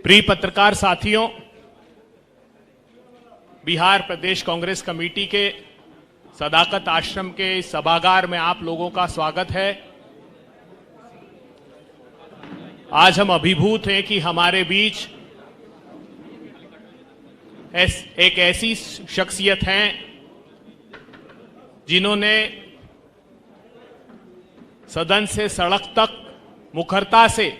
प्रिय पत्रकार साथियों, बिहार प्रदेश कांग्रेस कमेटी के सदाकत आश्रम के इस सभागार में आप लोगों का स्वागत है। आज हम अभिभूत हैं कि हमारे बीच एक ऐसी शख्सियत हैं जिन्होंने सदन से सड़क तक मुखरता से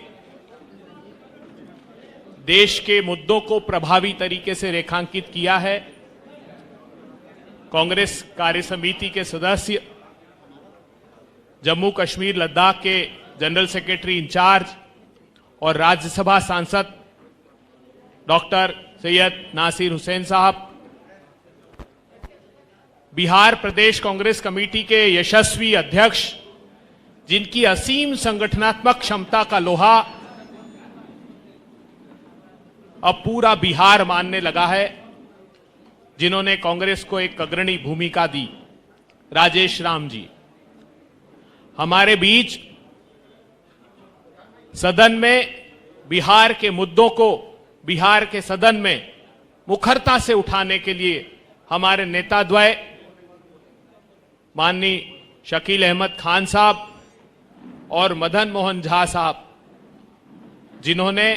देश के मुद्दों को प्रभावी तरीके से रेखांकित किया है। कांग्रेस कार्य समिति के सदस्य, जम्मू कश्मीर लद्दाख के जनरल सेक्रेटरी इंचार्ज और राज्यसभा सांसद डॉक्टर सैयद नासिर हुसैन साहब, बिहार प्रदेश कांग्रेस कमेटी के यशस्वी अध्यक्ष जिनकी असीम संगठनात्मक क्षमता का लोहा अब पूरा बिहार मानने लगा है, जिन्होंने कांग्रेस को एक अग्रणी भूमिका दी, राजेश राम जी हमारे बीच सदन में बिहार के मुद्दों को बिहार के सदन में मुखरता से उठाने के लिए हमारे नेता द्वय माननीय शकील अहमद खान साहब और मदन मोहन झा साहब, जिन्होंने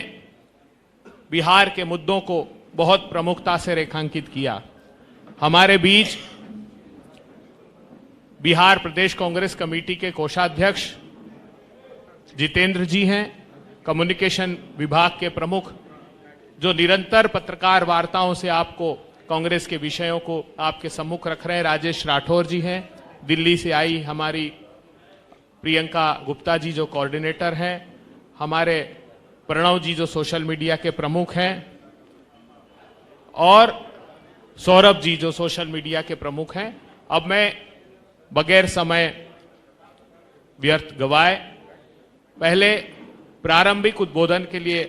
बिहार के मुद्दों को बहुत प्रमुखता से रेखांकित किया। हमारे बीच बिहार प्रदेश कांग्रेस कमेटी के कोषाध्यक्ष जितेंद्र जी हैं, कम्युनिकेशन विभाग के प्रमुख, जो निरंतर पत्रकार वार्ताओं से आपको कांग्रेस के विषयों को आपके सम्मुख रख रहे हैं, राजेश राठौर जी हैं। दिल्ली से आई हमारी प्रियंका गुप्ता जी जो कोऑर्डिनेटर हैं, हमारे प्रणव जी जो सोशल मीडिया के प्रमुख हैं, और सौरभ जी जो सोशल मीडिया के प्रमुख हैं। अब मैं बगैर समय व्यर्थ गवाए पहले प्रारंभिक उद्बोधन के लिए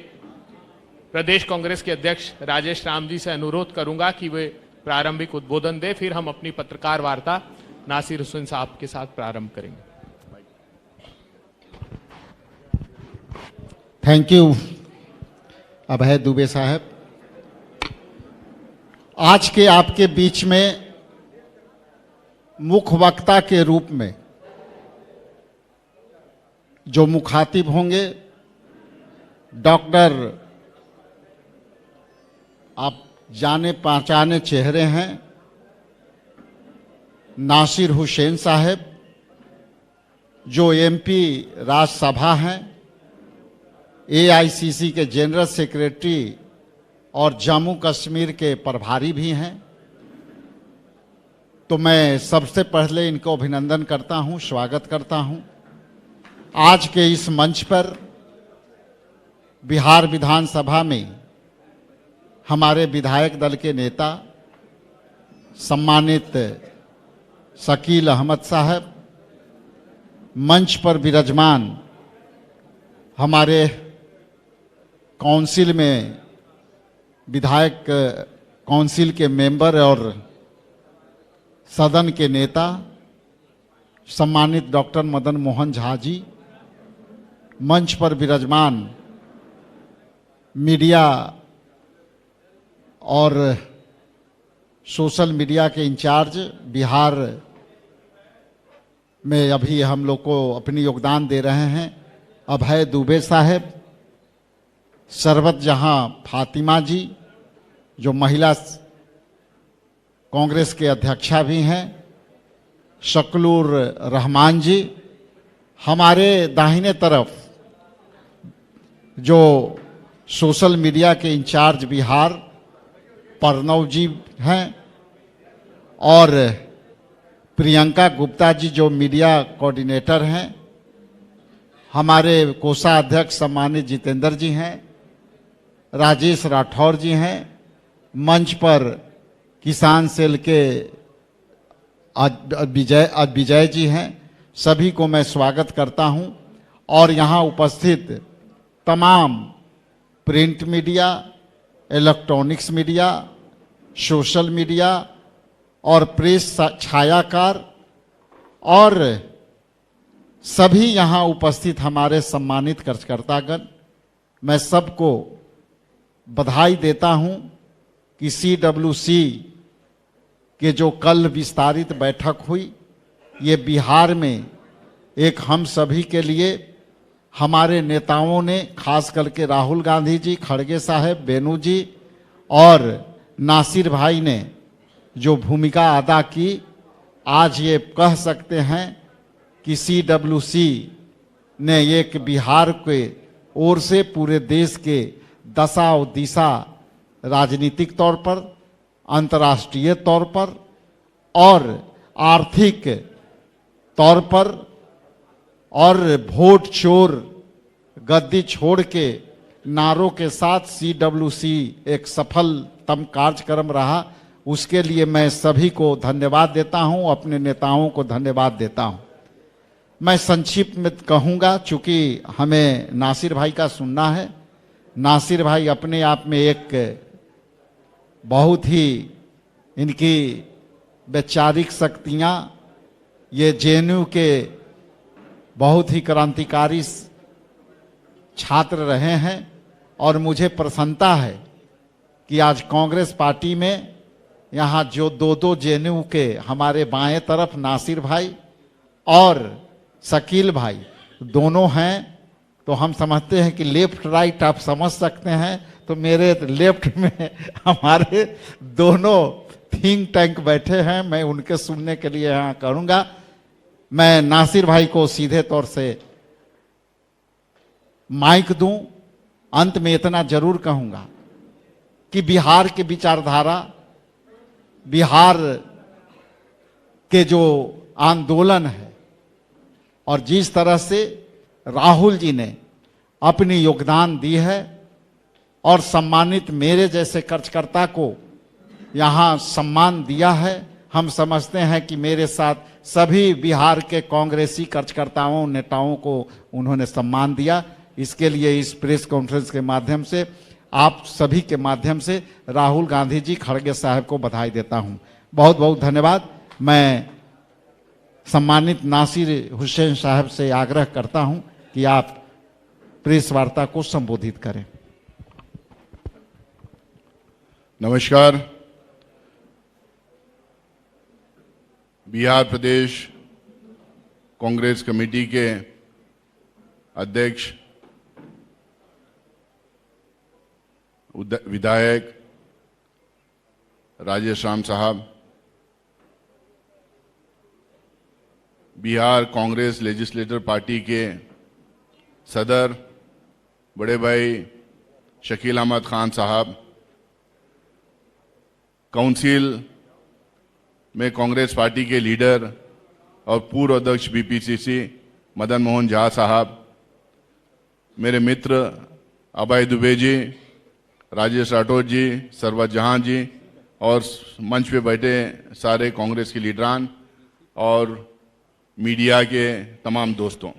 प्रदेश कांग्रेस के अध्यक्ष राजेश राम जी से अनुरोध करूंगा कि वे प्रारंभिक उद्बोधन दें, फिर हम अपनी पत्रकार वार्ता नासिर हुसैन साहब के साथ प्रारंभ करेंगे। थैंक यू अभय दुबे साहब। आज के आपके बीच में मुख्य वक्ता के रूप में जो मुखातिब होंगे, डॉक्टर आप जाने पहचाने चेहरे हैं, नासिर हुसैन साहब जो एमपी राज्यसभा हैं, एआईसीसी के जनरल सेक्रेटरी और जम्मू कश्मीर के प्रभारी भी हैं। तो मैं सबसे पहले इनको अभिनंदन करता हूं, स्वागत करता हूं। आज के इस मंच पर बिहार विधानसभा में हमारे विधायक दल के नेता सम्मानित शकील अहमद साहब, मंच पर विराजमान हमारे काउंसिल में विधायक काउंसिल के मेंबर और सदन के नेता सम्मानित डॉक्टर मदन मोहन झा जी, मंच पर विराजमान मीडिया और सोशल मीडिया के इंचार्ज, बिहार में अभी हम लोग को अपनी योगदान दे रहे हैं, अभय दुबे साहब, सरबत जहां फातिमा जी जो महिला कांग्रेस के अध्यक्षा भी हैं, शकलूर रहमान जी, हमारे दाहिने तरफ जो सोशल मीडिया के इंचार्ज बिहार प्रणव जी हैं, और प्रियंका गुप्ता जी जो मीडिया कोऑर्डिनेटर हैं, हमारे कोषाध्यक्ष सम्मानित जितेंद्र जी हैं, राजेश राठौर जी हैं, मंच पर किसान सेल के विजय जी हैं। सभी को मैं स्वागत करता हूं, और यहां उपस्थित तमाम print media, electronics media, social media और प्रेस छायाकार और सभी यहाँ उपस्थित हमारे सम्मानित कार्यकर्तागण, मैं सबको बधाई देता हूं कि सीडब्ल्यूसी के जो कल विस्तारित बैठक हुई, ये बिहार में एक हम सभी के लिए, हमारे नेताओं ने, खास करके राहुल गांधी जी, खड़गे साहब, बेनू जी और नासिर भाई ने जो भूमिका अदा की, आज ये कह सकते हैं कि सीडब्ल्यूसी ने एक बिहार के ओर से पूरे देश के दशा और दिशा, राजनीतिक तौर पर, अंतर्राष्ट्रीय तौर पर और आर्थिक तौर पर और वोट चोर गद्दी छोड़ के नारों के साथ सीडब्ल्यूसी एक सफलतम कार्यक्रम रहा। उसके लिए मैं सभी को धन्यवाद देता हूं, अपने नेताओं को धन्यवाद देता हूं। मैं संक्षिप्त में कहूंगा, चूंकि हमें नासिर भाई का सुनना है। नासिर भाई अपने आप में एक बहुत ही, इनकी वैचारिक शक्तियां, ये जेएनयू के बहुत ही क्रांतिकारी छात्र रहे हैं और मुझे प्रसन्नता है कि आज कांग्रेस पार्टी में यहाँ जो दो जेएनयू के हमारे बाएं तरफ नासिर भाई और शकील भाई दोनों हैं, तो हम समझते हैं कि लेफ्ट राइट आप समझ सकते हैं। तो मेरे लेफ्ट में हमारे दोनों थिंक टैंक बैठे हैं, मैं उनके सुनने के लिए यहाँ करूँगा। मैं नासिर भाई को सीधे तौर से माइक दूं। अंत में इतना जरूर कहूंगा कि बिहार की विचारधारा, बिहार के जो आंदोलन है और जिस तरह से राहुल जी ने अपनी योगदान दी है और सम्मानित मेरे जैसे कार्यकर्ता को यहाँ सम्मान दिया है, हम समझते हैं कि मेरे साथ सभी बिहार के कांग्रेसी कार्यकर्ताओं, नेताओं को उन्होंने सम्मान दिया। इसके लिए इस प्रेस कॉन्फ्रेंस के माध्यम से, आप सभी के माध्यम से राहुल गांधी जी, खड़गे साहब को बधाई देता हूं। बहुत बहुत धन्यवाद। मैं सम्मानित नासिर हुसैन साहब से आग्रह करता हूं कि आप प्रेस वार्ता को संबोधित करें। नमस्कार। बिहार प्रदेश कांग्रेस कमेटी के अध्यक्ष, विधायक राजेश राम साहब, बिहार कांग्रेस लेजिस्लेटर पार्टी के सदर बड़े भाई शकील अहमद खान साहब, काउंसिल में कांग्रेस पार्टी के लीडर और पूर्व अध्यक्ष बीपीसीसी मदन मोहन झा साहब, मेरे मित्र अभय दुबे जी, राजेश राठौर जी, सरवत जहां जी और मंच पे बैठे सारे कांग्रेस के लीडरान और मीडिया के तमाम दोस्तों,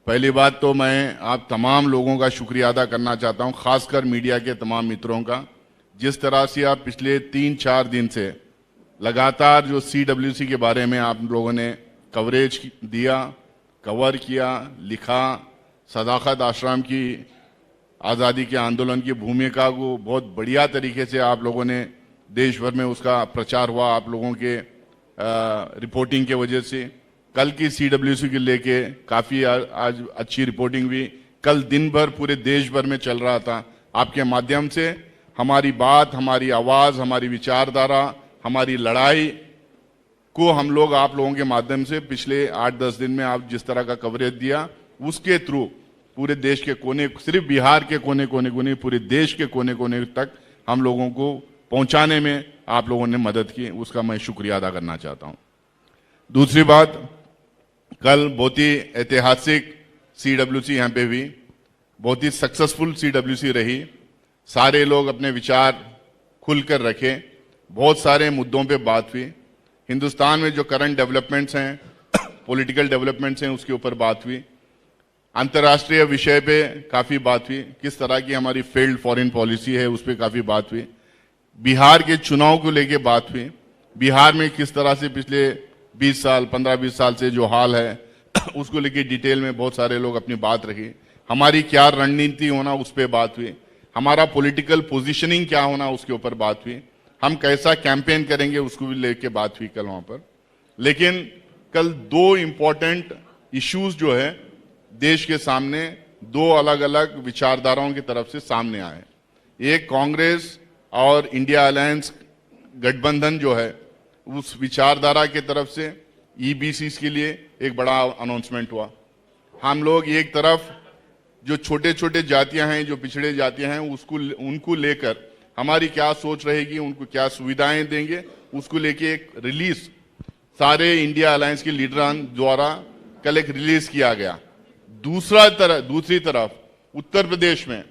पहली बात तो मैं आप तमाम लोगों का शुक्रिया अदा करना चाहता हूं, खासकर मीडिया के तमाम मित्रों का। जिस तरह से आप पिछले 3-4 दिन से लगातार जो सीडब्ल्यूसी के बारे में आप लोगों ने कवरेज दिया, कवर किया, लिखा, सदाकत आश्रम की आज़ादी के आंदोलन की भूमिका को बहुत बढ़िया तरीके से आप लोगों ने देश भर में उसका प्रचार हुआ, आप लोगों के रिपोर्टिंग के वजह से। कल की सीडब्ल्यूसी के लेके काफ़ी आज अच्छी रिपोर्टिंग हुई, कल दिन भर पूरे देश भर में चल रहा था। आपके माध्यम से हमारी बात, हमारी आवाज़, हमारी विचारधारा, हमारी लड़ाई को हम लोग आप लोगों के माध्यम से पिछले 8-10 दिन में आप जिस तरह का कवरेज दिया, उसके थ्रू पूरे देश के कोने, सिर्फ बिहार के कोने कोने को नहीं, पूरे देश के कोने कोने तक हम लोगों को पहुंचाने में आप लोगों ने मदद की, उसका मैं शुक्रिया अदा करना चाहता हूं। दूसरी बात, कल बहुत ही ऐतिहासिक सीडब्ल्यूसी यहाँ पे हुई, बहुत ही सक्सेसफुल सीडब्ल्यूसी रही। सारे लोग अपने विचार खुलकर रखे, बहुत सारे मुद्दों पे बात हुई। हिंदुस्तान में जो करंट डेवलपमेंट्स हैं, पॉलिटिकल डेवलपमेंट्स हैं, उसके ऊपर बात हुई। अंतर्राष्ट्रीय विषय पे काफ़ी बात हुई, किस तरह की हमारी फेल्ड फॉरेन पॉलिसी है उस पर काफ़ी बात हुई। बिहार के चुनाव को लेके बात हुई, बिहार में किस तरह से पिछले 20 साल 15-20 साल से जो हाल है उसको लेके डिटेल में बहुत सारे लोग अपनी बात रखी। हमारी क्या रणनीति होना उस पर बात हुई। हमारा पॉलिटिकल पोजीशनिंग क्या होना उसके ऊपर बात हुई, हम कैसा कैंपेन करेंगे उसको भी लेके बात हुई कल वहां पर। लेकिन कल दो इंपॉर्टेंट इश्यूज जो है देश के सामने दो अलग अलग विचारधाराओं की तरफ से सामने आए। एक कांग्रेस और इंडिया अलायंस गठबंधन जो है उस विचारधारा की तरफ से ईबीसी के लिए एक बड़ा अनाउंसमेंट हुआ। हम लोग एक तरफ जो छोटे छोटे जातियां हैं, जो पिछड़े जातियां हैं, उनको लेकर हमारी क्या सोच रहेगी, उनको क्या सुविधाएं देंगे, उसको लेके एक रिलीज सारे इंडिया अलायंस के लीडरान द्वारा कल एक रिलीज किया गया। दूसरी तरफ उत्तर प्रदेश में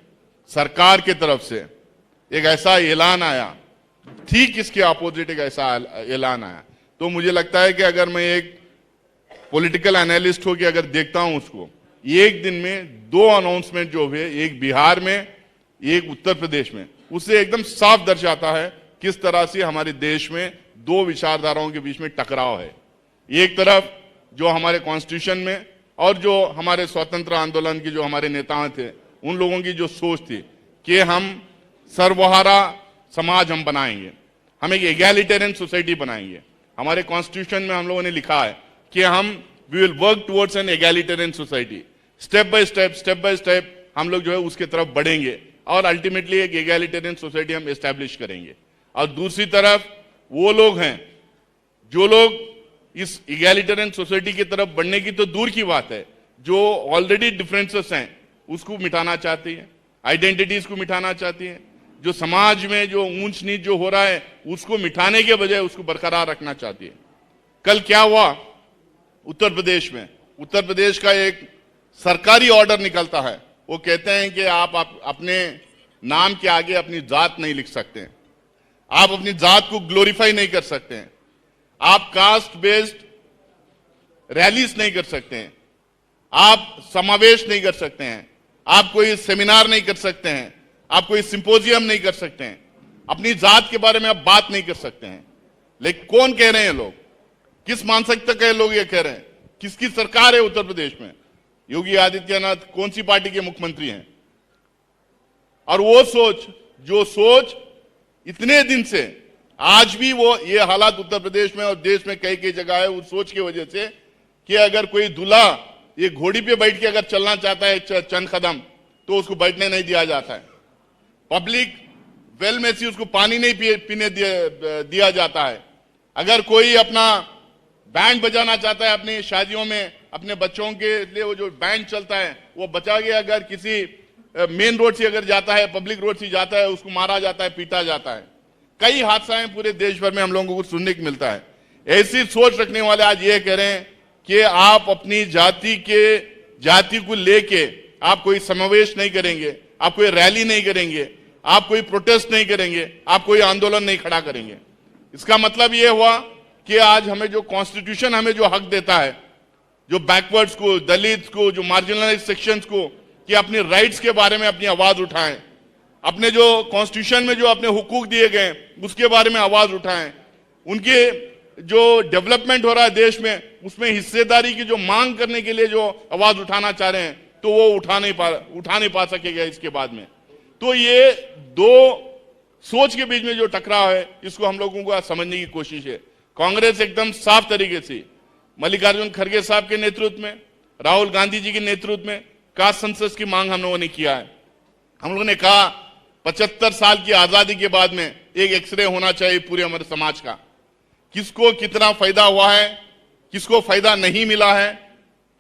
सरकार के तरफ से एक ऐसा ऐलान आया, ठीक इसके अपोजिट एक ऐसा ऐलान आया। तो मुझे लगता है कि अगर मैं एक पॉलिटिकल एनालिस्ट हो के अगर देखता हूं उसको, एक दिन में दो अनाउंसमेंट जो हुए, एक बिहार में एक उत्तर प्रदेश में, उससे एकदम साफ दर्शाता है किस तरह से हमारे देश में दो विचारधाराओं के बीच में टकराव है। एक तरफ जो हमारे कॉन्स्टिट्यूशन में और जो हमारे स्वतंत्र आंदोलन के जो हमारे नेताओं थे, उन लोगों की जो सोच थी कि हम सर्वहारा समाज हम बनाएंगे, हम एक एगैलिटेरियन सोसाइटी बनाएंगे। हमारे कॉन्स्टिट्यूशन में हम लोगों ने लिखा है कि हम we will work towards an egalitarian society, step by step हम लोग जो है उसके तरफ बढ़ेंगे और अल्टीमेटली एक एगैलिटेरियन सोसाइटी हम एस्टैब्लिश करेंगे। और दूसरी तरफ वो लोग हैं जो लोग इस इगैलिटेरियन सोसाइटी की तरफ बढ़ने की तो दूर की बात है, जो ऑलरेडी डिफरेंसेस हैं उसको मिटाना चाहती है, आइडेंटिटीज को मिटाना चाहती है, जो समाज में जो ऊंच नीच जो हो रहा है उसको मिटाने के बजाय उसको बरकरार रखना चाहती है। कल क्या हुआ उत्तर प्रदेश में? उत्तर प्रदेश का एक सरकारी ऑर्डर निकलता है, वो कहते हैं कि आप अपने नाम के आगे अपनी जात नहीं लिख सकते हैं, आप अपनी जात को ग्लोरीफाई नहीं कर सकते हैं, आप कास्ट बेस्ड रैलीज नहीं कर सकते हैं, आप समावेश नहीं कर सकते हैं, आप कोई सेमिनार नहीं कर सकते हैं, आप कोई सिंपोजियम नहीं कर सकते हैं, अपनी जात के बारे में आप बात नहीं कर सकते हैं। लेकिन कौन कह रहे हैं लोग? किस मानसिकता के लोग ये कह रहे हैं? किसकी सरकार है उत्तर प्रदेश में? योगी आदित्यनाथ कौन सी पार्टी के मुख्यमंत्री हैं? और वो सोच इतने दिन से आज भी वो ये हालात उत्तर प्रदेश में और देश में कई जगह है, उस सोच की वजह से कि अगर कोई दूल्हा ये घोड़ी पे बैठ के अगर चलना चाहता है चंद कदम तो उसको बैठने नहीं दिया जाता है। पब्लिक वेल में से उसको पानी नहीं पीने दिया जाता है। अगर कोई अपना बैंड बजाना चाहता है अपनी शादियों में अपने बच्चों के लिए, वो जो बैंड चलता है वो बचा के अगर किसी मेन रोड से अगर जाता है, पब्लिक रोड से जाता है, उसको मारा जाता है, पीटा जाता है। कई हादसाएं पूरे देश भर में हम लोगों को सुनने को मिलता है। ऐसी सोच रखने वाले आज ये कह रहे हैं कि आप अपनी जाति को लेके आप कोई समावेश नहीं करेंगे, आप कोई रैली नहीं करेंगे, आप कोई प्रोटेस्ट नहीं करेंगे, आप कोई आंदोलन नहीं खड़ा करेंगे। इसका मतलब ये हुआ कि आज हमें जो कॉन्स्टिट्यूशन हमें जो हक देता है, जो बैकवर्ड्स को, दलित को, जो मार्जिनलाइज सेक्शंस को, कि अपने राइट्स के बारे में अपनी आवाज उठाएं, अपने जो कॉन्स्टिट्यूशन में जो अपने हुकूक दिए गए उसके बारे में आवाज उठाएं, उनके जो डेवलपमेंट हो रहा है देश में उसमें हिस्सेदारी की जो मांग करने के लिए जो आवाज उठाना चाह रहे हैं तो वो उठा नहीं पा सकेगा इसके बाद में। तो ये दो सोच के बीच में जो टकराव है इसको हम लोगों को समझने की कोशिश है। कांग्रेस एकदम साफ तरीके से मल्लिकार्जुन खड़गे साहब के नेतृत्व में, राहुल गांधी जी के नेतृत्व में कास्ट सेंसस की मांग हम लोगों ने किया है। हम लोगों ने कहा 75 साल की आजादी के बाद में एक एक्सरे होना चाहिए पूरे हमारे समाज का, किसको कितना फायदा हुआ है, किसको फायदा नहीं मिला है,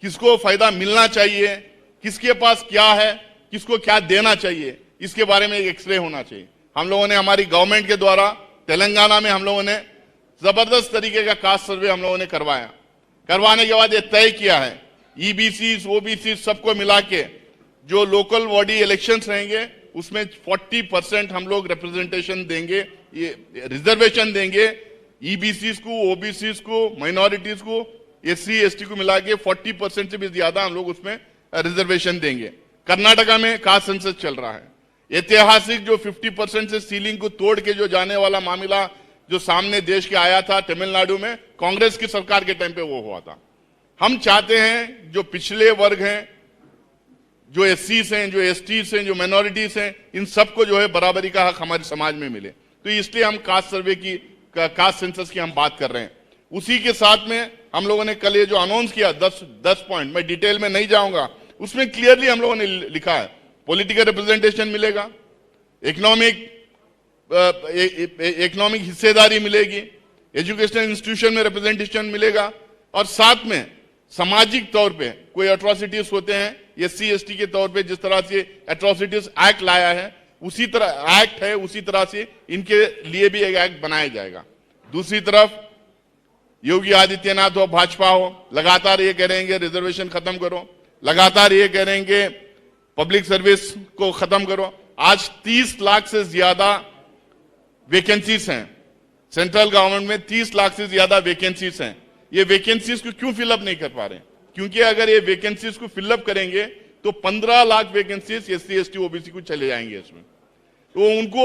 किसको फायदा मिलना चाहिए, किसके पास क्या है, किसको क्या देना चाहिए, इसके बारे में एक एक्सरे होना चाहिए। हम लोगों ने हमारी गवर्नमेंट के द्वारा तेलंगाना में हम लोगों ने जबरदस्त तरीके का कास्ट सर्वे हम लोगों ने करवाया। करवाने के बाद ये तय किया है ईबीसी ओबीसी सबको मिला के जो लोकल बॉडी इलेक्शंस रहेंगे उसमें 40% हम लोग रिप्रेजेंटेशन देंगे, ये रिजर्वेशन देंगे ईबीसी को, ओबीसी को, माइनॉरिटीज को, एससी एसटी को मिला के 40% से भी ज्यादा हम लोग उसमें रिजर्वेशन देंगे। कर्नाटका में कास्ट सेंसस चल रहा है। ऐतिहासिक जो 50% से सीलिंग को तोड़ के जो जाने वाला मामला जो सामने देश के आया था तमिलनाडु में, कांग्रेस की सरकार के टाइम पे वो हुआ था। हम चाहते हैं जो पिछले वर्ग हैं, जो एससीस हैं, जो एसटीस हैं, जो माइनॉरिटीज हैं, इन सबको जो है बराबरी का हक हमारे समाज में मिले। तो इसलिए हम कास्ट सर्वे की, कास्ट सेंसस की हम बात कर रहे हैं। उसी के साथ में हम लोगों ने कल ये जो अनाउंस किया 10 पॉइंट, मैं डिटेल में नहीं जाऊंगा, उसमें क्लियरली हम लोगों ने लिखा है पॉलिटिकल रिप्रेजेंटेशन मिलेगा, इकोनॉमिक हिस्सेदारी मिलेगी, एजुकेशनल इंस्टीट्यूशन में रिप्रेजेंटेशन मिलेगा, और साथ में सामाजिक तौर पे कोई एट्रोसिटीज होते हैं एससी एसटी के तौर पे, जिस तरह से एट्रोसिटीज एक्ट लाया है उसी तरह एक्ट है, उसी तरह से इनके लिए भी एक एक्ट बनाया जाएगा। दूसरी तरफ योगी आदित्यनाथ हो, भाजपा हो, लगातार ये कह रहेंगे रिजर्वेशन खत्म करो, लगातार ये कह रहेंगे पब्लिक सर्विस को खत्म करो। आज 30 लाख से ज्यादा वैकेंसीज हैं सेंट्रल गवर्नमेंट में, 30 लाख से ज्यादा वैकेंसीज हैं। ये वैकेंसीज को क्यों फिलअप नहीं कर पा रहे हैं? क्योंकि अगर ये वैकेंसीज को फिलअप करेंगे तो 15 lakh vacancies SC ST OBC को चले जाएंगे इसमें। तो उनको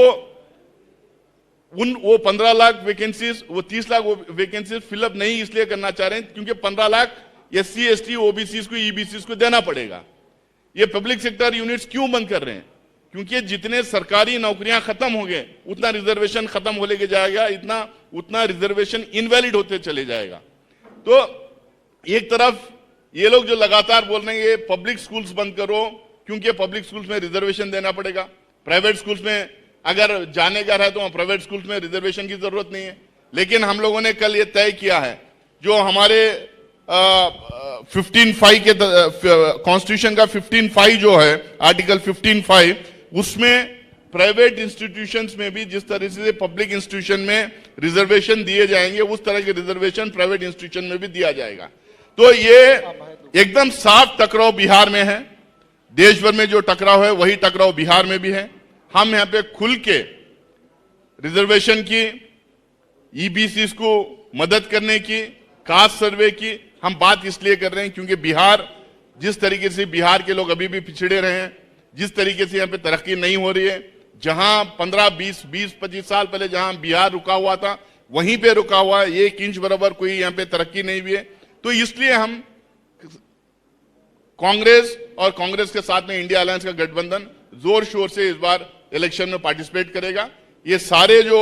वो 15 लाख वैकेंसीज, वो 30 लाख वैकेंसीज फिलअप नहीं इसलिए करना चाह रहे हैं क्योंकि 15 लाख एससी एसटी ओबीसी को, ईबीसी को देना पड़ेगा। ये पब्लिक सेक्टर यूनिट्स क्यों बंद कर रहे हैं? क्योंकि जितने सरकारी नौकरियां खत्म हो गए उतना रिजर्वेशन खत्म होने के जाएगा, उतना रिजर्वेशन इनवैलिड होते चले जाएगा। तो एक तरफ ये लोग जो लगातार बोल रहे हैं ये पब्लिक स्कूल्स बंद करो, क्योंकि पब्लिक स्कूल्स में रिजर्वेशन देना पड़ेगा, प्राइवेट स्कूल्स में अगर जाने का है तो प्राइवेट स्कूल्स में रिजर्वेशन की जरूरत नहीं है। लेकिन हम लोगों ने कल ये तय किया है, जो हमारे 15(5) के कॉन्स्टिट्यूशन का 15(5) जो है आर्टिकल 15(5), उसमें प्राइवेट इंस्टीट्यूशंस में भी जिस तरह से पब्लिक इंस्टीट्यूशन में रिजर्वेशन दिए जाएंगे उस तरह के रिजर्वेशन प्राइवेट इंस्टीट्यूशन में भी दिया जाएगा। तो ये एकदम साफ टकराव बिहार में है, देश भर में जो टकराव है वही टकराव बिहार में भी है। हम यहां पे खुल के रिजर्वेशन की, ईबीसी को मदद करने की, कास्ट सर्वे की हम बात इसलिए कर रहे हैं क्योंकि बिहार, जिस तरीके से बिहार के लोग अभी भी पिछड़े रहे हैं, जिस तरीके से यहां पे तरक्की नहीं हो रही है, जहां 15, 20, 25 साल पहले जहां बिहार रुका हुआ था वहीं पे रुका हुआ है, 1 इंच बराबर कोई यहां पे तरक्की नहीं हुई है। तो इसलिए हम कांग्रेस और कांग्रेस के साथ में इंडिया अलायंस का गठबंधन जोर शोर से इस बार इलेक्शन में पार्टिसिपेट करेगा। ये सारे जो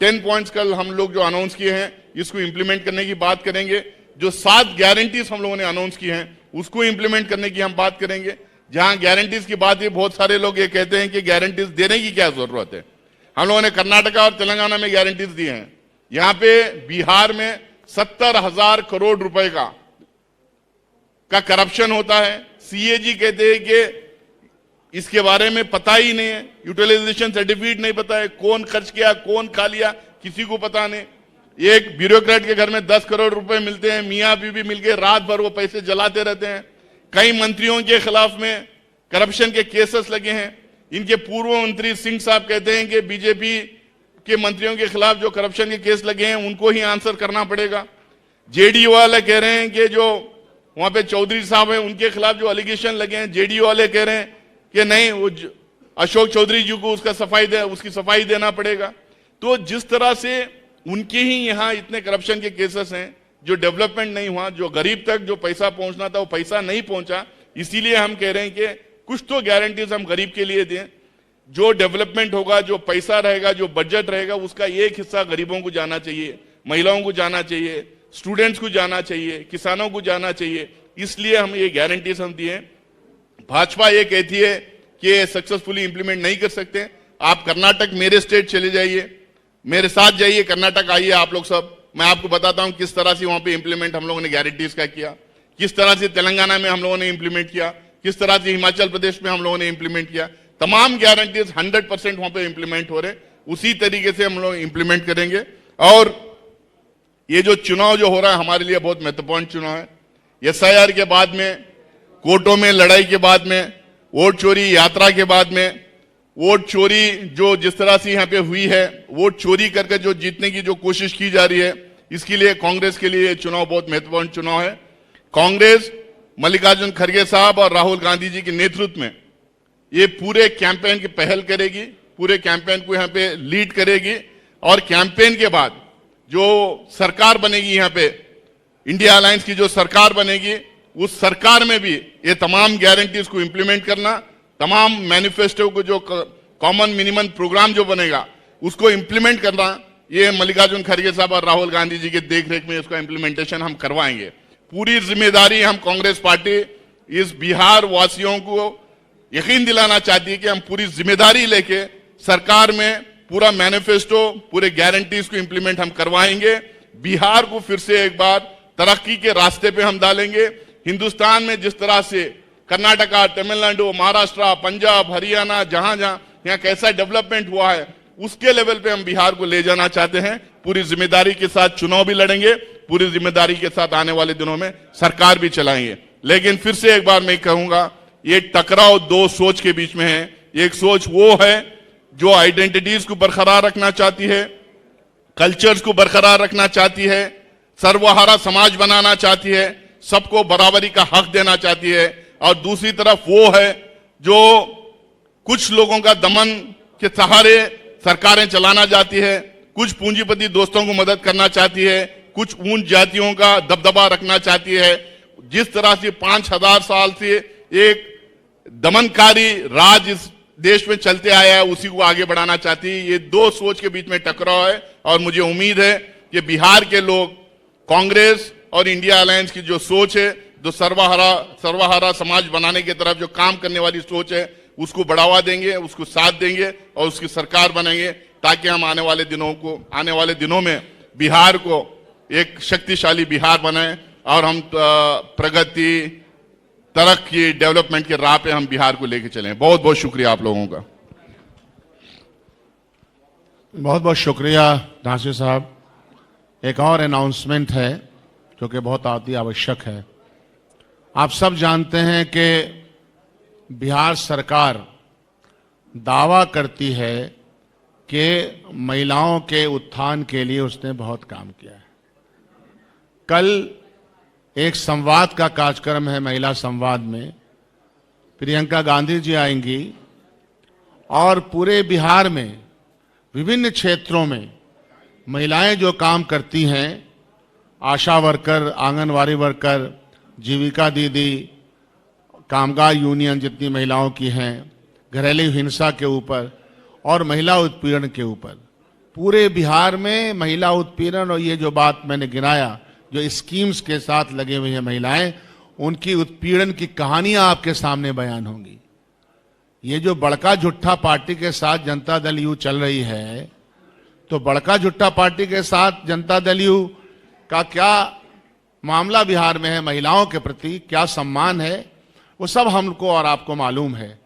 10 पॉइंट्स कल हम लोग जो अनाउंस किए हैं इसको इंप्लीमेंट करने की बात करेंगे। जो 7 गारंटीज हम लोगों ने अनाउंस की हैं उसको इंप्लीमेंट करने की हम बात करेंगे। जहां गारंटीज की बात है, बहुत सारे लोग ये कहते हैं कि गारंटीज देने की क्या जरूरत है। हम लोगों ने कर्नाटका और तेलंगाना में गारंटीज दी हैं। यहां पे बिहार में 70,000 करोड़ रुपए का करप्शन होता है। सीएजी कहते हैं कि इसके बारे में पता ही नहीं है, यूटिलाइजेशन सर्टिफिकेट नहीं पता है, कौन खर्च किया, कौन खा लिया, किसी को पता नहीं। एक ब्यूरोक्रेट के घर में 10 करोड़ रुपए मिलते हैं, मियाँ बीवी मिलके रात भर वो पैसे जलाते रहते हैं। कई मंत्रियों के खिलाफ में करप्शन के केसेस लगे हैं। इनके पूर्व मंत्री सिंह साहब कहते हैं कि बीजेपी के मंत्रियों के खिलाफ जो करप्शन के केस लगे हैं उनको ही आंसर करना पड़ेगा। जेडीयू वाले कह रहे हैं कि जो वहां पे चौधरी साहब हैं उनके खिलाफ जो एलिगेशन लगे हैं, जेडीयू वाले कह रहे हैं कि नहीं, वो अशोक चौधरी जी को उसकी सफाई देना पड़ेगा। तो जिस तरह से उनके ही यहाँ इतने करप्शन के केसेस हैं, जो डेवलपमेंट नहीं हुआ, जो गरीब तक जो पैसा पहुंचना था वो पैसा नहीं पहुंचा, इसीलिए हम कह रहे हैं कि कुछ तो गारंटीज हम गरीब के लिए दें। जो डेवलपमेंट होगा, जो पैसा रहेगा, जो बजट रहेगा, उसका एक हिस्सा गरीबों को जाना चाहिए, महिलाओं को जाना चाहिए, स्टूडेंट्स को जाना चाहिए, किसानों को जाना चाहिए। इसलिए हम ये गारंटीज हम दिए। भाजपा ये कहती है कि सक्सेसफुली इंप्लीमेंट नहीं कर सकते। आप कर्नाटक, मेरे स्टेट चले जाइए, मेरे साथ जाइए, कर्नाटक आइए आप लोग सब, मैं आपको बताता हूं किस तरह से वहां पे इंप्लीमेंट हम लोगों ने गारंटीज का किया, किस तरह से तेलंगाना में हम लोगों ने इंप्लीमेंट किया, किस तरह से हिमाचल प्रदेश में हम लोगों ने इंप्लीमेंट किया। तमाम गारंटीज 100% वहां पे इंप्लीमेंट हो रहे, उसी तरीके से हम लोग इंप्लीमेंट करेंगे। और ये जो चुनाव जो हो रहा है हमारे लिए बहुत महत्वपूर्ण चुनाव है। एसआईआर के बाद में, कोर्टों में लड़ाई के बाद में, वोट चोरी यात्रा के बाद में, वोट चोरी जो जिस तरह से यहाँ पे हुई है, वोट चोरी करके जो जीतने की जो कोशिश की जा रही है, इसके लिए कांग्रेस के लिए चुनाव बहुत महत्वपूर्ण चुनाव है। कांग्रेस मल्लिकार्जुन खड़गे साहब और राहुल गांधी जी के नेतृत्व में ये पूरे कैंपेन की पहल करेगी, पूरे कैंपेन को यहाँ पे लीड करेगी। और कैंपेन के बाद जो सरकार बनेगी, यहाँ पे इंडिया अलायंस की जो सरकार बनेगी, उस सरकार में भी ये तमाम गारंटीज को इंप्लीमेंट करना, तमाम मैनिफेस्टो को जो कॉमन मिनिमम प्रोग्राम जो बनेगा उसको इंप्लीमेंट करना, ये मल्लिकार्जुन खड़गे साहब और राहुल गांधी जी के देखरेख में इसका इंप्लीमेंटेशन हम करवाएंगे। पूरी जिम्मेदारी हम कांग्रेस पार्टी इस बिहार वासियों को यकीन दिलाना चाहती है कि हम पूरी जिम्मेदारी लेके सरकार में पूरा मैनिफेस्टो, पूरे गारंटीज को इंप्लीमेंट हम करवाएंगे। बिहार को फिर से एक बार तरक्की के रास्ते पे हम डालेंगे। हिंदुस्तान में जिस तरह से कर्नाटका, तमिलनाडु, महाराष्ट्र, पंजाब, हरियाणा, जहां जहां यहाँ कैसा डेवलपमेंट हुआ है उसके लेवल पे हम बिहार को ले जाना चाहते हैं। पूरी जिम्मेदारी के साथ चुनाव भी लड़ेंगे, पूरी जिम्मेदारी के साथ आने वाले दिनों में सरकार भी चलाएंगे। लेकिन फिर से एक बार मैं कहूंगा, ये टकराव दो सोच के बीच में है। एक सोच वो है जो आइडेंटिटीज को बरकरार रखना चाहती है, कल्चर्स को बरकरार रखना चाहती है, सर्वहारा समाज बनाना चाहती है, सबको बराबरी का हक देना चाहती है। और दूसरी तरफ वो है जो कुछ लोगों का दमन के सहारे सरकारें चलाना चाहती है, कुछ पूंजीपति दोस्तों को मदद करना चाहती है, कुछ ऊंच जातियों का दबदबा रखना चाहती है। जिस तरह से 5000 साल से एक दमनकारी राज इस देश में चलते आया है उसी को आगे बढ़ाना चाहती है। ये दो सोच के बीच में टकराव है और मुझे उम्मीद है कि बिहार के लोग कांग्रेस और इंडिया अलायंस की जो सोच है, जो सर्वहारा समाज बनाने की तरफ जो काम करने वाली सोच है, उसको बढ़ावा देंगे, उसको साथ देंगे और उसकी सरकार बनेंगे, ताकि हम आने वाले दिनों में बिहार को एक शक्तिशाली बिहार बनाएं और हम प्रगति, तरक्की, डेवलपमेंट के राह पे हम बिहार को लेके चलें। बहुत बहुत शुक्रिया आप लोगों का। बहुत बहुत शुक्रिया नासिर साहब। एक और अनाउंसमेंट है जो कि बहुत अति आवश्यक है। आप सब जानते हैं कि बिहार सरकार दावा करती है कि महिलाओं के उत्थान के लिए उसने बहुत काम किया है। कल एक संवाद का कार्यक्रम है, महिला संवाद में प्रियंका गांधी जी आएंगी और पूरे बिहार में विभिन्न क्षेत्रों में महिलाएं जो काम करती हैं, आशा वर्कर, आंगनवाड़ी वर्कर, जीविका दीदी, कामगार यूनियन जितनी महिलाओं की हैं, घरेलू हिंसा के ऊपर और महिला उत्पीड़न के ऊपर, पूरे बिहार में महिला उत्पीड़न और ये जो बात मैंने गिनाया, जो स्कीम्स के साथ लगे हुए हैं महिलाएं, उनकी उत्पीड़न की कहानियां आपके सामने बयान होंगी। ये जो बड़का झुट्ठा पार्टी के साथ जनता दल यू चल रही है, तो बड़का झुट्ठा पार्टी के साथ जनता दल यू का क्या मामला बिहार में है, महिलाओं के प्रति क्या सम्मान है, वो सब हमको और आपको मालूम है।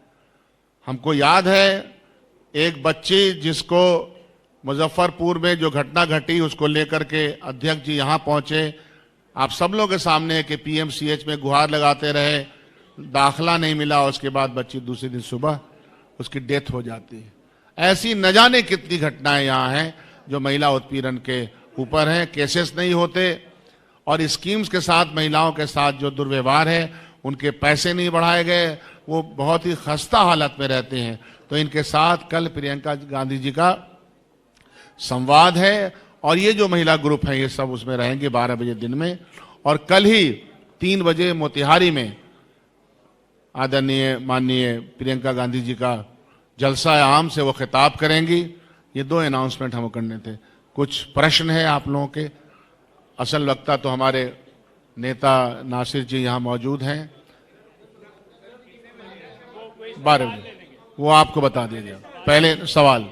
हमको याद है एक बच्ची जिसको मुजफ्फरपुर में जो घटना घटी उसको लेकर के अध्यक्ष जी यहाँ पहुंचे, आप सब लोगों के सामने कि पीएमसीएच में गुहार लगाते रहे, दाखला नहीं मिला, उसके बाद बच्ची दूसरे दिन सुबह उसकी डेथ हो जाती है। ऐसी न जाने कितनी घटनाएं यहाँ हैं जो महिला उत्पीड़न के ऊपर हैं, केसेस नहीं होते और स्कीम्स के साथ महिलाओं के साथ जो दुर्व्यवहार है, उनके पैसे नहीं बढ़ाए गए, वो बहुत ही खस्ता हालत में रहते हैं। तो इनके साथ कल प्रियंका गांधी जी का संवाद है और ये जो महिला ग्रुप है ये सब उसमें रहेंगे 12 बजे दिन में। और कल ही 3 बजे मोतिहारी में आदरणीय माननीय प्रियंका गांधी जी का जलसा आम से वो खिताब करेंगी। ये 2 अनाउंसमेंट हमको करने थे। कुछ प्रश्न है आप लोगों के? असल वक्ता तो हमारे नेता नासिर जी यहाँ मौजूद हैं। 12 बजे वो आपको बता दीजिए। पहले सवाल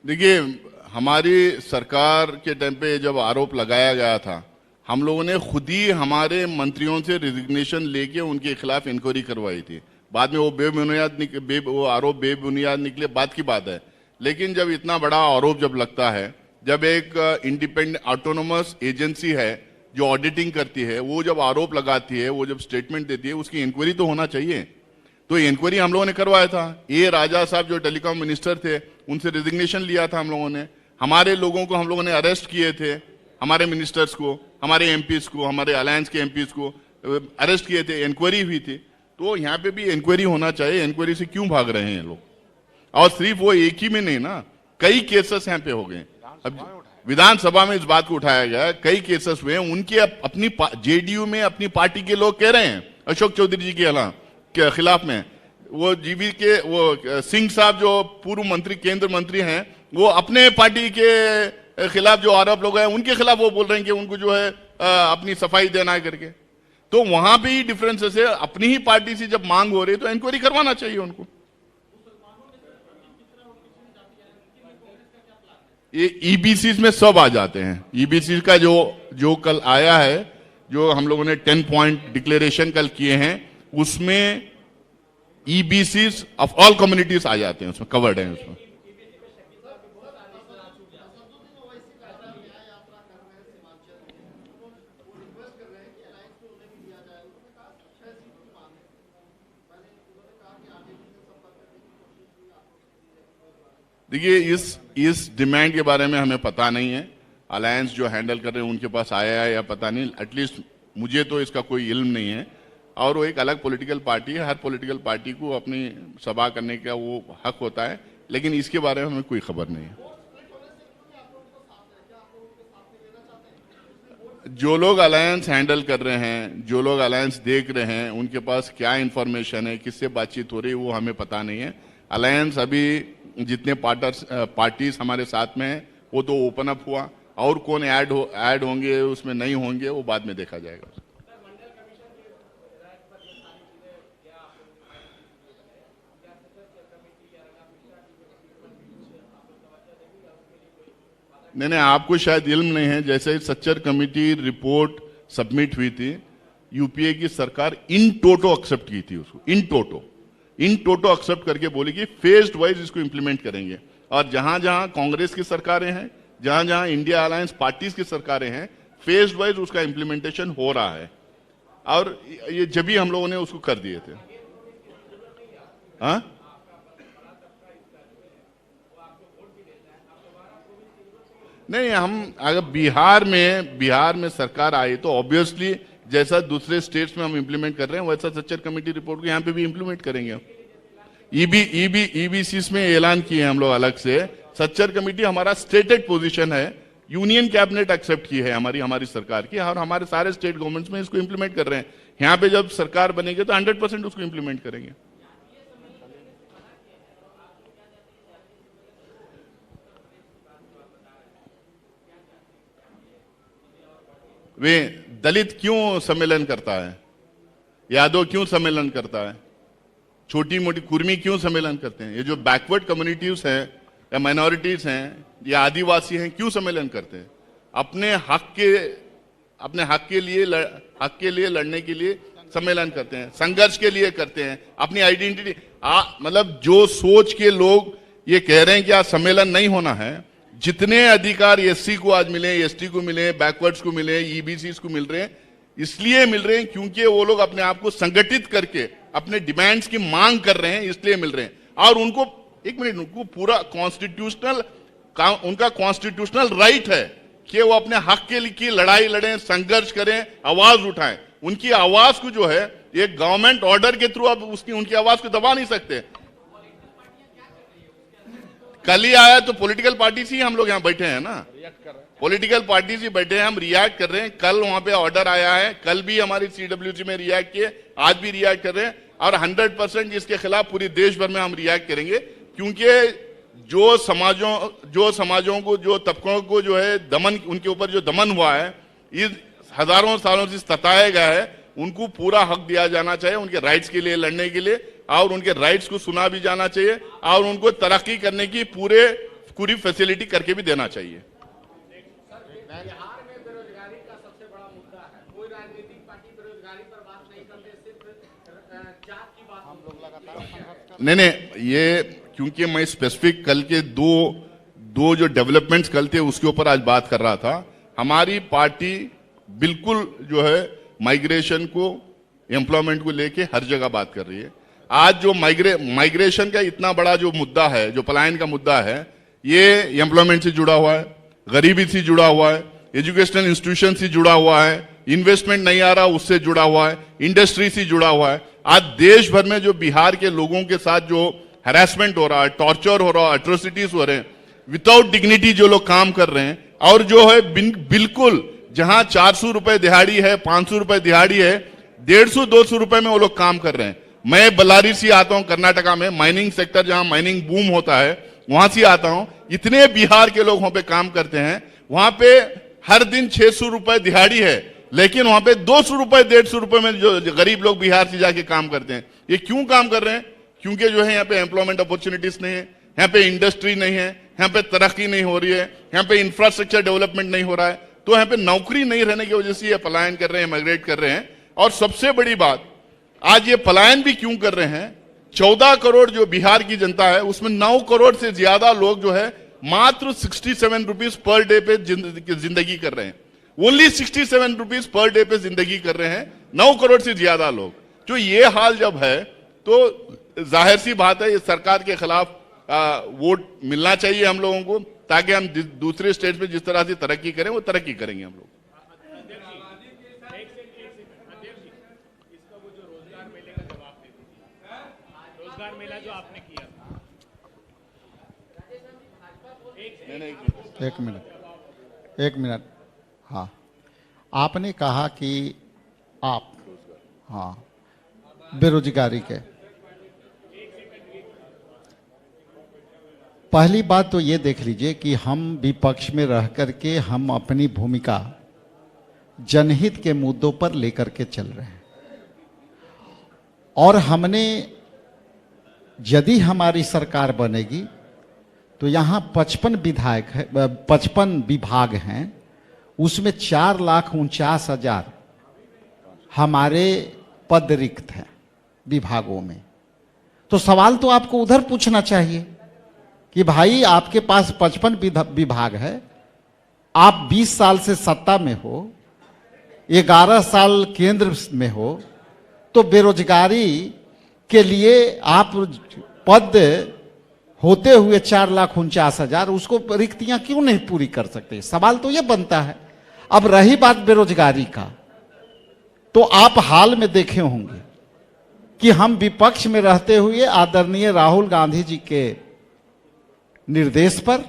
देखिए, हमारी सरकार के टाइम पे जब आरोप लगाया गया था, हम लोगों ने खुद ही हमारे मंत्रियों से रिजिग्नेशन लेके उनके खिलाफ इंक्वायरी करवाई थी। बाद में वो आरोप बेबुनियाद निकले, बात की बात है। लेकिन जब इतना बड़ा आरोप जब लगता है, जब एक इंडिपेंडेंट ऑटोनोमस एजेंसी है जो ऑडिटिंग करती है, वो जब आरोप लगाती है, वो जब स्टेटमेंट देती है, उसकी इंक्वायरी तो होना चाहिए। तो इंक्वायरी हम लोगों ने करवाया था। ए राजा साहब जो टेलीकॉम मिनिस्टर थे, उनसे रिजिग्नेशन लिया था हम लोगों ने। हमारे लोगों को हम लोगों ने अरेस्ट किए थे, हमारे मिनिस्टर्स को, हमारे एमपीज को, हमारे अलायंस के एमपीज को अरेस्ट किए थे, इंक्वायरी हुई थी। तो यहाँ पे भी इंक्वायरी होना चाहिए। इंक्वायरी से क्यों भाग रहे हैं लोग? और सिर्फ वो एक ही में नहीं ना, कई केसेस यहाँ पे हो गए। अब विधानसभा में इस बात को उठाया गया, कई केसेस हुए। उनके अपनी जेडीयू में अपनी पार्टी के लोग कह रहे हैं, अशोक चौधरी जी के खिलाफ में, वो जीवी के वो सिंह साहब जो पूर्व मंत्री, केंद्र मंत्री हैं, वो अपने पार्टी के खिलाफ जो आरोप लोग हैं उनके खिलाफ वो बोल रहे हैं कि उनको जो है अपनी सफाई देना है करके। तो वहां पे ही डिफरेंसेस है। अपनी ही पार्टी से जब मांग हो रही है तो इंक्वायरी करवाना चाहिए उनको। ये ईबीसी में सब आ जाते हैं। ईबीसी का जो कल आया है, जो हम लोगों ने 10 पॉइंट डिक्लेरेशन कल किए हैं, उसमें ईबीसी ऑफ ऑल कम्युनिटीज आ जाते हैं, उसमें कवर्ड है उसमें। देखिए, इस डिमांड के बारे में हमें पता नहीं है। अलायंस जो हैंडल कर रहे हैं उनके पास आया है या पता नहीं, एटलीस्ट मुझे तो इसका कोई इल्म नहीं है। और वो एक अलग पॉलिटिकल पार्टी है, हर पॉलिटिकल पार्टी को अपनी सभा करने का वो हक होता है, लेकिन इसके बारे में हमें कोई खबर नहीं है। जो लोग अलायंस हैंडल कर रहे हैं, जो लोग अलायंस देख रहे हैं, उनके पास क्या इंफॉर्मेशन है, किससे बातचीत हो रही है, वो हमें पता नहीं है। अलायंस अभी जितने पार्टीज हमारे साथ में हैं, वो तो ओपन अप हुआ, और कौन ऐड होंगे उसमें नहीं होंगे वो बाद में देखा जाएगा। नहीं, आपको शायद इल्म नहीं है। जैसे सच्चर कमेटी रिपोर्ट सबमिट हुई थी, यूपीए की सरकार इन टोटो एक्सेप्ट की थी उसको, इन टोटो एक्सेप्ट करके बोली कि फेज्ड वाइज इसको इंप्लीमेंट करेंगे। और जहां जहां कांग्रेस की सरकारें हैं, जहां जहां इंडिया अलायंस पार्टीज की सरकारें हैं, फेज्ड वाइज उसका इंप्लीमेंटेशन हो रहा है। और ये जब भी हम लोगों ने उसको कर दिए थे। हाँ, नहीं, हम अगर बिहार में सरकार आई तो ऑब्वियसली जैसा दूसरे स्टेट्स में हम इंप्लीमेंट कर रहे हैं वैसा सच्चर कमेटी रिपोर्ट को यहाँ पे भी इंप्लीमेंट करेंगे। ईबीसी में ऐलान किए हम लोग अलग से। सच्चर कमेटी हमारा स्टेटेड पोजीशन है, यूनियन कैबिनेट एक्सेप्ट की है हमारी सरकार की, और हमारे सारे स्टेट गवर्नमेंट्स में इसको इंप्लीमेंट कर रहे हैं। यहाँ पे जब सरकार बनेगी तो 100% उसको इंप्लीमेंट करेंगे। वे दलित क्यों सम्मेलन करता है, यादव क्यों सम्मेलन करता है, छोटी मोटी कुर्मी क्यों सम्मेलन करते हैं, ये जो बैकवर्ड कम्युनिटीज हैं या माइनॉरिटीज हैं या आदिवासी हैं, क्यों सम्मेलन करते हैं? अपने हक के लिए लड़ने के लिए सम्मेलन करते हैं, संघर्ष के लिए करते हैं, अपनी आइडेंटिटी। मतलब जो सोच के लोग ये कह रहे हैं कि आज सम्मेलन नहीं होना है, जितने अधिकार एससी को आज मिले, एसटी को मिले, बैकवर्ड्स को मिले, ईबीसी को मिल रहे हैं, इसलिए मिल रहे हैं क्योंकि वो लोग अपने आप को संगठित करके अपने डिमांड्स की मांग कर रहे हैं, इसलिए मिल रहे हैं। और उनको उनको पूरा उनका कॉन्स्टिट्यूशनल राइट है कि वो अपने हक के लिए लड़ाई लड़ें, संघर्ष करें, आवाज उठाएं। उनकी आवाज को जो है एक गवर्नमेंट ऑर्डर के थ्रू आप उनकी आवाज को दबा नहीं सकते। कल ही आया तो पॉलिटिकल पार्टी से ही हम लोग यहाँ बैठे हैं ना, पॉलिटिकल पार्टी से बैठे हैं, हम रिएक्ट कर रहे हैं। कल वहां पे ऑर्डर आया है, कल भी हमारी सीडब्ल्यूसी में रिएक्ट किए, आज भी रिएक्ट कर रहे हैं, और 100% इसके खिलाफ पूरे देश भर में हम रिएक्ट करेंगे। क्योंकि जो समाजों को, जो तबकों को जो है दमन, उनके ऊपर जो दमन हुआ है, इस हजारों सालों से सताया गया है, उनको पूरा हक दिया जाना चाहिए उनके राइट्स के लिए लड़ने के लिए, और उनके राइट्स को सुना भी जाना चाहिए, और उनको तरक्की करने की पूरी फैसिलिटी करके भी देना चाहिए। बिहार में बेरोजगारी का सबसे बड़ा मुद्दा है, कोई राजनीतिक पार्टी बेरोजगारी पर बात नहीं करते, सिर्फ जात की बात। हम लोग लगातार नहीं, ये क्योंकि मैं स्पेसिफिक कल के दो जो डेवलपमेंट्स कल थे उसके ऊपर आज बात कर रहा था। हमारी पार्टी बिल्कुल जो है माइग्रेशन को, एम्प्लॉयमेंट को लेके हर जगह बात कर रही है। आज जो माइग्रेशन का इतना बड़ा जो मुद्दा है, जो पलायन का मुद्दा है, ये एम्प्लॉयमेंट से जुड़ा हुआ है, गरीबी से जुड़ा हुआ है, एजुकेशनल इंस्टीट्यूशन से जुड़ा हुआ है, इन्वेस्टमेंट नहीं आ रहा उससे जुड़ा हुआ है, इंडस्ट्री से जुड़ा हुआ है। आज देश भर में जो बिहार के लोगों के साथ जो हैरेसमेंट हो रहा है, टॉर्चर हो रहा है, एट्रोसिटीज हो रहे हैं, विदाउट डिग्निटी जो लोग काम कर रहे हैं, और जो है बिल्कुल जहां 400 रुपए दिहाड़ी है, 500 रुपए दिहाड़ी है, 150-200 रुपए में वो लोग काम कर रहे हैं। मैं बल्लारी से आता हूं, कर्नाटका में माइनिंग सेक्टर जहां माइनिंग बूम होता है वहां से आता हूं। इतने बिहार के लोग वहां पे काम करते हैं, वहां पे हर दिन 600 रुपए दिहाड़ी है, लेकिन वहां पे 200 रुपए 150 रुपए में जो गरीब लोग बिहार से जाके काम करते हैं। ये क्यों काम कर रहे हैं? क्योंकि जो है यहाँ पे एम्प्लॉयमेंट अपॉर्चुनिटीज नहीं है, यहाँ पे इंडस्ट्री नहीं है, यहाँ पे तरक्की नहीं हो रही है, यहाँ पे इंफ्रास्ट्रक्चर डेवलपमेंट नहीं हो रहा है, तो यहाँ पे नौकरी नहीं रहने की वजह से ये पलायन कर रहे हैं, माइग्रेट कर रहे हैं। और सबसे बड़ी बात, आज ये पलायन भी क्यों कर रहे हैं? 14 करोड़ जो बिहार की जनता है, उसमें 9 करोड़ से ज्यादा लोग जो है मात्र 67 रुपीज पर डे पे जिंदगी कर रहे हैं। ओनली 67 रुपीज पर डे पे जिंदगी कर रहे हैं 9 करोड़ से ज्यादा लोग। जो ये हाल जब है तो जाहिर सी बात है, इस सरकार के खिलाफ वोट मिलना चाहिए हम लोगों को, ताकि हम दूसरे स्टेट में जिस तरह से तरक्की करें वो तरक्की करेंगे हम लोग। रोजगार मेला जो आपने किया, एक मिनट। हाँ, आपने कहा कि आप, हाँ, बेरोजगारी के, पहली बात तो ये देख लीजिए कि हम विपक्ष में रह करके हम अपनी भूमिका जनहित के मुद्दों पर लेकर के चल रहे हैं, और हमने, यदि हमारी सरकार बनेगी तो यहाँ 55 विधायक है, 55 विभाग हैं, उसमें 4,49,000 हमारे पद रिक्त हैं विभागों में। तो सवाल तो आपको उधर पूछना चाहिए कि भाई आपके पास 55 विभाग है, आप 20 साल से सत्ता में हो, 11 साल केंद्र में हो, तो बेरोजगारी के लिए आप पद होते हुए 4,49,000 उसको रिक्तियां क्यों नहीं पूरी कर सकते? सवाल तो ये बनता है। अब रही बात बेरोजगारी का, तो आप हाल में देखे होंगे कि हम विपक्ष में रहते हुए आदरणीय राहुल गांधी जी के निर्देश पर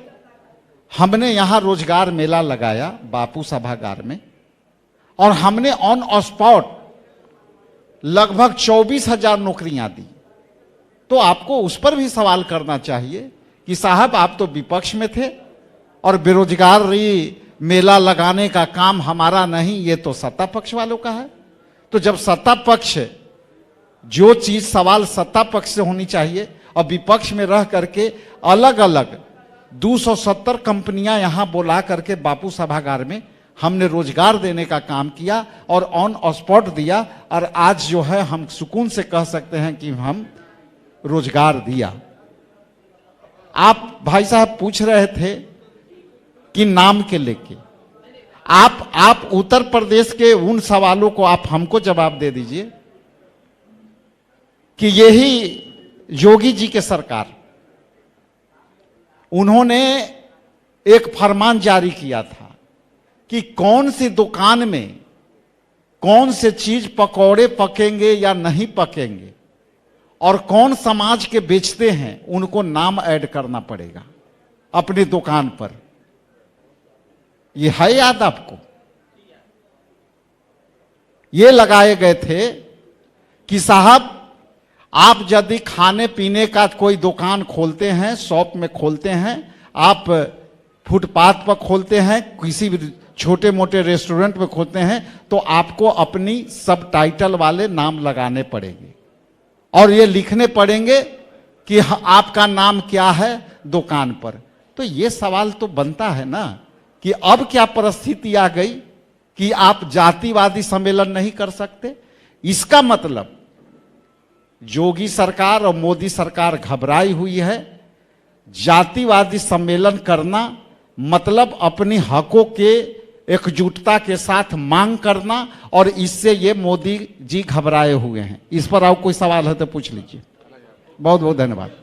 हमने यहां रोजगार मेला लगाया बापू सभागार में, और हमने ऑन स्पॉट लगभग 24,000 नौकरियां दी। तो आपको उस पर भी सवाल करना चाहिए कि साहब आप तो विपक्ष में थे, और बेरोजगारी मेला लगाने का काम हमारा नहीं, ये तो सत्ता पक्ष वालों का है। तो जब सत्ता पक्ष, जो चीज सवाल सत्ता पक्ष से होनी चाहिए, और विपक्ष में रह करके अलग अलग 270 कंपनियां यहां बुला करके बापू सभागार में हमने रोजगार देने का काम किया और ऑन स्पॉट दिया, और आज जो है हम सुकून से कह सकते हैं कि हम रोजगार दिया। आप भाई साहब पूछ रहे थे कि नाम के लेके, आप उत्तर प्रदेश के उन सवालों को आप हमको जवाब दे दीजिए कि यही योगी जी के सरकार, उन्होंने एक फरमान जारी किया था कि कौन सी दुकान में कौन से चीज पकौड़े पकेंगे या नहीं पकेंगे, और कौन समाज के बेचते हैं, उनको नाम ऐड करना पड़ेगा अपनी दुकान पर। ये है याद आपको? ये लगाए गए थे कि साहब आप यदि खाने पीने का कोई दुकान खोलते हैं, शॉप में खोलते हैं, आप फुटपाथ पर खोलते हैं, किसी भी छोटे मोटे रेस्टोरेंट में खोलते हैं, तो आपको अपनी सब टाइटल वाले नाम लगाने पड़ेंगे, और ये लिखने पड़ेंगे कि आपका नाम क्या है दुकान पर। तो ये सवाल तो बनता है ना कि अब क्या परिस्थिति आ गई कि आप जातिवादी सम्मेलन नहीं कर सकते? इसका मतलब योगी सरकार और मोदी सरकार घबराई हुई है। जातिवादी सम्मेलन करना मतलब अपनी हकों के एकजुटता के साथ मांग करना, और इससे ये मोदी जी घबराए हुए हैं। इस पर आप कोई सवाल है तो पूछ लीजिए। बहुत बहुत धन्यवाद।